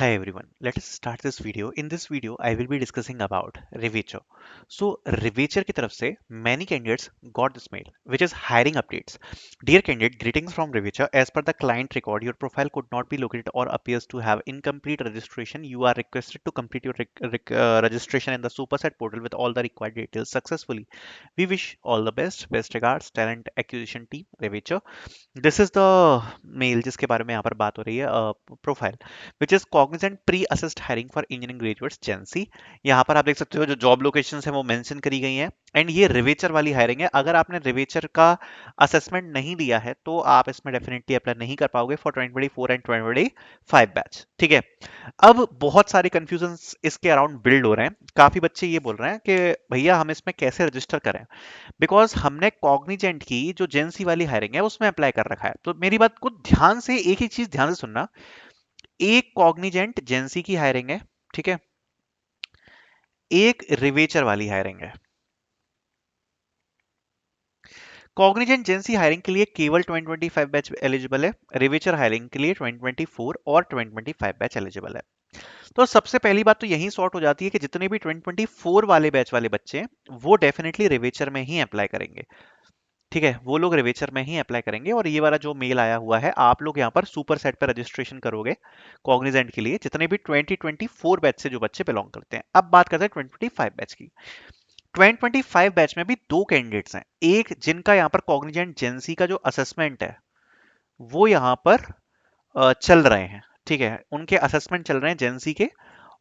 Hi everyone, let us start this video. In this video, I will be discussing about Revature. So, Revature की तरफ से many candidates got this mail, which is hiring updates. Dear candidate, greetings from Revature. As per the client record, your profile could not be located or appears to have incomplete registration. You are requested to complete your registration in the Superset portal with all the required details successfully. We wish all the best. Best regards, talent acquisition team, Revature. This is the mail जिसके बारे में यहाँ पर बात हो रही है profile which is Cognizant pre assist hiring for engineering graduates जेंसी। यहाँ पर आप देख सकते हो जो जॉब लोकेशंस है वो मेंशन करी गई हैं एंड ये रिवेचर वाली हायरिंग है। अगर आपने रिवेचर का असेसमेंट नहीं लिया है तो आप इसमें डेफिनेटली अप्लाई नहीं कर पाओगे फॉर 2024 एंड 2025 बैच। ठीक है, अब बहुत सारे कंफ्यूजन इसके अराउंड बिल्ड हो रहे हैं। काफी बच्चे ये बोल रहे हैं कि भैया हम इसमें कैसे रजिस्टर करें, बिकॉज हमने कॉग्निजेंट की जो जेंसी वाली हायरिंग है उसमें अप्लाई कर रखा है। तो मेरी बात को ध्यान से एक ही चीज ध्यान से सुनना, एक कॉग्निजेंट जेंसी की हायरिंग है, ठीक है, एक रिवेचर वाली हायरिंग है। कॉग्निजेंट जेंसी हायरिंग के लिए केवल 2025 बैच एलिजिबल है, रिवेचर हायरिंग के लिए 2024 और 2025 बैच एलिजिबल है। तो सबसे पहली बात तो यही सॉर्ट हो जाती है कि जितने भी 2024 वाले बैच वाले बच्चे हैं वो डेफिनेटली रिवेचर में ही अप्लाई करेंगे। ठीक है, वो लोग रिवेचर में ही अप्लाई करेंगे। और ये वाला जो मेल आया हुआ है, आप लोग यहाँ पर सुपर सेट पर रजिस्ट्रेशन करोगे कॉग्निजेंट के लिए, जितने भी 2024 बैच से जो बच्चे बिलोंग करते हैं। अब बात करते हैं 2025 बैच की। 2025 बैच में भी दो कैंडिडेट्स हैं, एक जिनका यहाँ पर कॉग्निजेंट जेंसी का जो असेसमेंट है वो यहाँ पर चल रहे हैं। ठीक है, उनके असेसमेंट चल रहे हैं जेंसी के,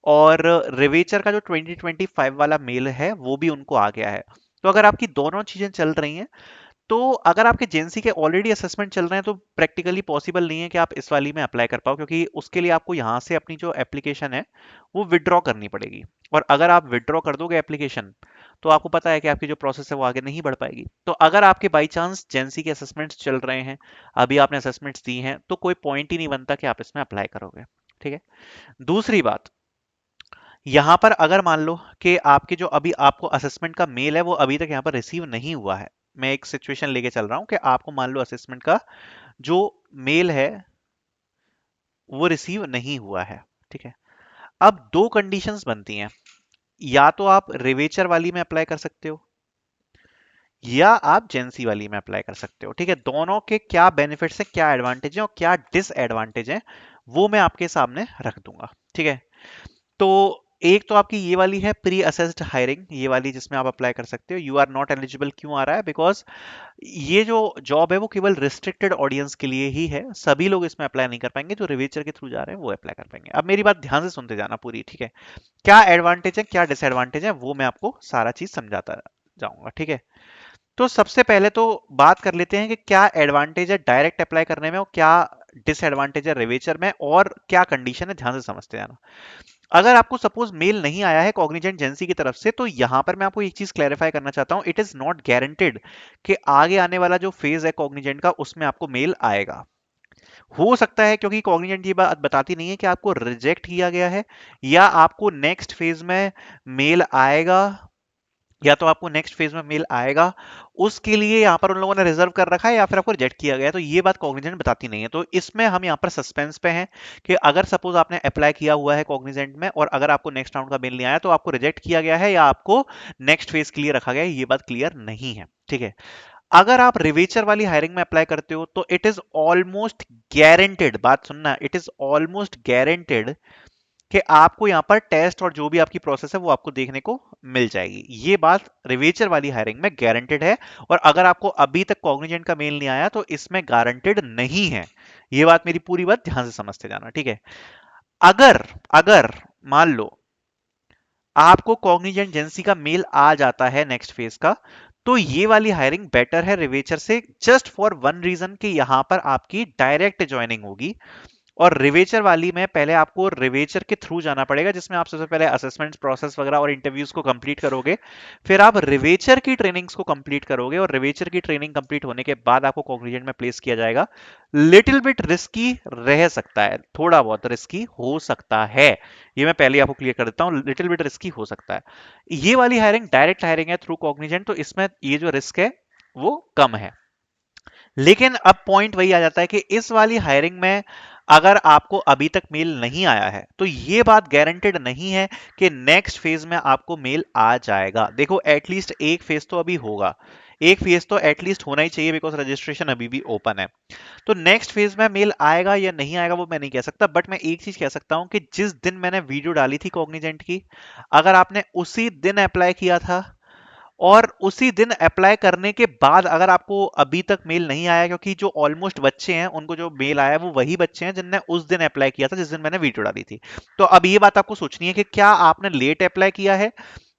और रिवेचर का जो 2025 वाला मेल है वो भी उनको आ गया है। तो अगर आपकी दोनों चीजें चल रही हैं, तो अगर आपके जेएनसी के ऑलरेडी असेसमेंट चल रहे हैं तो प्रैक्टिकली पॉसिबल नहीं है कि आप इस वाली में अप्लाई कर पाओ, क्योंकि उसके लिए आपको यहाँ से अपनी जो एप्लीकेशन है वो विड्रॉ करनी पड़ेगी। और अगर आप विड्रॉ कर दोगे एप्लीकेशन तो आपको पता है कि आपकी जो प्रोसेस है वो आगे नहीं बढ़ पाएगी। तो अगर आपके बाई चांस जेएनसी के असेसमेंट्स चल रहे हैं, अभी आपने असेसमेंट्स दी हैं, तो कोई पॉइंट ही नहीं बनता कि आप इसमें अप्लाई करोगे। ठीक है, दूसरी बात, यहाँ पर अगर मान लो कि आपके जो अभी आपको असेसमेंट का मेल है वो अभी तक यहाँ पर रिसीव नहीं हुआ है, मैं एक सिचुएशन लेके चल रहा हूँ कि आपको मान लो असेसमेंट का जो मेल है वो रिसीव नहीं हुआ है। ठीक है, अब दो कंडीशंस बनती हैं, या तो आप रिवेचर वाली में अप्लाई कर सकते हो या आप जेंसी वाली में अप्लाई कर सकते हो। ठीक है, दोनों के क्या बेनिफिट्स हैं, क्या एडवांटेज है और क्या डिसएडवांटेज है, वो मैं आपके सामने रख दूंगा। ठीक है, तो एक तो आपकी ये वाली है प्री असेस्ड हायरिंग, ये वाली जिसमें आप अप्लाई कर सकते हो। यू आर नॉट एलिजिबल क्यों आ रहा है, बिकॉज ये जो जॉब है वो केवल रिस्ट्रिक्टेड ऑडियंस के लिए ही है, सभी लोग इसमें अप्लाई नहीं कर पाएंगे, जो रिवेचर के थ्रू जा रहे हैं वो अप्लाई कर पाएंगे। अब मेरी बात ध्यान से सुनते जाना पूरी। ठीक है, क्या एडवांटेज है क्या डिसएडवांटेज है वो मैं आपको सारा चीज समझाता जाऊंगा। ठीक है, तो सबसे पहले तो बात कर लेते हैं कि क्या एडवांटेज है डायरेक्ट अप्लाई करने में और क्या डिसएडवांटेज है रिवेचर में, और क्या कंडीशन है, ध्यान से समझते जाना। अगर आपको सपोज मेल नहीं आया है कॉग्निजेंट जेंसी की तरफ से, तो यहां पर मैं आपको एक चीज क्लैरिफाई करना चाहता हूं, इट इज नॉट गारंटेड कि आगे आने वाला जो फेज है कॉग्निजेंट का उसमें आपको मेल आएगा। हो सकता है, क्योंकि कॉग्निजेंट ये बात बताती नहीं है कि आपको रिजेक्ट किया गया है या आपको नेक्स्ट फेज में मेल आएगा, या तो आपको नेक्स्ट फेज में मेल आएगा, उसके लिए यहाँ पर उन लोगों ने रिजर्व कर रखा है, या फिर आपको रिजेक्ट किया गया है। तो ये बात कॉग्निजेंट बताती नहीं है, तो इसमें हम यहाँ पर सस्पेंस पे हैं कि अगर सपोज आपने अप्लाई किया हुआ है कॉग्निजेंट में और अगर आपको नेक्स्ट राउंड का मेल नहीं आया तो आपको रिजेक्ट किया गया है या आपको नेक्स्ट फेज के लिए रखा गया है, ये बात क्लियर नहीं है। ठीक है, अगर आप रिवेचर वाली हायरिंग में अप्लाई करते हो तो इट इज ऑलमोस्ट गारंटेड, बात सुनना, इट इज ऑलमोस्ट गारंटेड कि आपको यहाँ पर टेस्ट और जो भी आपकी प्रोसेस है वो आपको देखने को मिल जाएगी। ये बात रिवेचर वाली हायरिंग में गारंटेड है, और अगर आपको अभी तक कॉग्निजेंट का मेल नहीं आया तो इसमें गारंटेड नहीं है। ये बात मेरी पूरी बात ध्यान से समझते जाना। ठीक है, अगर अगर मान लो आपको कॉग्निजेंट एजेंसी का मेल आ जाता है नेक्स्ट फेज का, तो ये वाली हायरिंग बेटर है रिवेचर से, जस्ट फॉर वन रीजन कि यहां पर आपकी डायरेक्ट ज्वाइनिंग होगी। और रिवेचर वाली में पहले आपको रिवेचर के थ्रू जाना पड़ेगा, जिसमें आप सबसे पहले असेसमेंट प्रोसेस वगैरह और इंटरव्यूज को कंप्लीट करोगे, फिर आप रिवेचर की ट्रेनिंग्स को कंप्लीट करोगे, और रिवेचर की ट्रेनिंग कंप्लीट होने के बाद आपको कॉग्निजेंट में प्लेस किया जाएगा। लिटिल बिट रिस्की रह सकता है, थोड़ा बहुत रिस्की हो सकता है, ये मैं पहले आपको क्लियर कर देता हूं, लिटिल बिट रिस्की हो सकता है। ये वाली हायरिंग डायरेक्ट हायरिंग है थ्रू कॉग्निजेंट, तो इसमें ये जो रिस्क है वो कम है। लेकिन अब पॉइंट वही आ जाता है कि इस वाली हायरिंग में अगर आपको अभी तक मेल नहीं आया है तो ये बात गारंटेड नहीं है कि नेक्स्ट फेज में आपको मेल आ जाएगा। देखो एटलीस्ट एक फेज तो अभी होगा, एक फेज तो एटलीस्ट होना ही चाहिए बिकॉज रजिस्ट्रेशन अभी भी ओपन है। तो नेक्स्ट फेज में मेल आएगा या नहीं आएगा वो मैं नहीं कह सकता, बट मैं एक चीज कह सकता हूं कि जिस दिन मैंने वीडियो डाली थी कॉग्निजेंट की, अगर आपने उसी दिन अप्लाई किया था और उसी दिन अप्लाई करने के बाद अगर आपको अभी तक मेल नहीं आया, क्योंकि जो ऑलमोस्ट बच्चे हैं उनको जो मेल आया है वो वही बच्चे हैं जिनने उस दिन अप्लाई किया था जिस दिन मैंने वीडियो डाली थी। तो अब ये बात आपको सोचनी है कि क्या आपने लेट अप्लाई किया है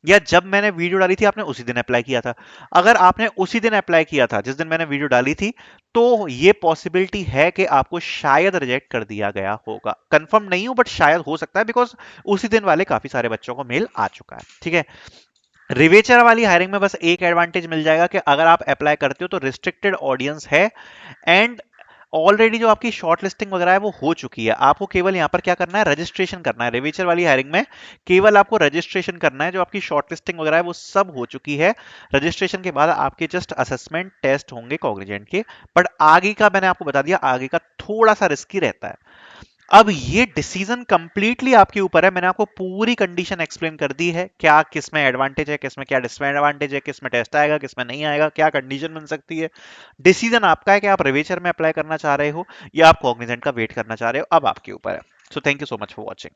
या जब मैंने वीडियो डाली थी आपने उसी दिन अप्लाई किया था। अगर आपने उसी दिन अप्लाई किया था जिस दिन मैंने वीडियो डाली थी, तो ये पॉसिबिलिटी है कि आपको शायद रिजेक्ट कर दिया गया होगा। कंफर्म नहीं हूं बट शायद हो सकता है बिकॉज उसी दिन वाले काफी सारे बच्चों को मेल आ चुका है। ठीक है। रिवेचर वाली हायरिंग में बस एक एडवांटेज मिल जाएगा कि अगर आप अप्लाई करते हो तो रिस्ट्रिक्टेड ऑडियंस है एंड ऑलरेडी जो आपकी शॉर्ट लिस्टिंग वगैरह है वो हो चुकी है। आपको केवल यहां पर क्या करना है, रजिस्ट्रेशन करना है। रिवेचर वाली हायरिंग में केवल आपको रजिस्ट्रेशन करना है, जो आपकी शॉर्ट लिस्टिंग वगैरह है वो सब हो चुकी है। रजिस्ट्रेशन के बाद आपके जस्ट असेसमेंट टेस्ट होंगे कॉग्निजेंट के। बट आगे का मैंने आपको बता दिया, आगे का थोड़ा सा रिस्की रहता है। अब ये डिसीजन कंप्लीटली आपके ऊपर है। मैंने आपको पूरी कंडीशन एक्सप्लेन कर दी है, क्या किस में एडवांटेज है, किस में क्या डिसएडवांटेज है, किस में टेस्ट आएगा, किस में नहीं आएगा, क्या कंडीशन बन सकती है। डिसीजन आपका है कि आप रिवेचर में अप्लाई करना चाह रहे हो या आप कॉग्निजेंट का वेट करना चाह रहे हो, अब आपके ऊपर है। So thank you so much for watching.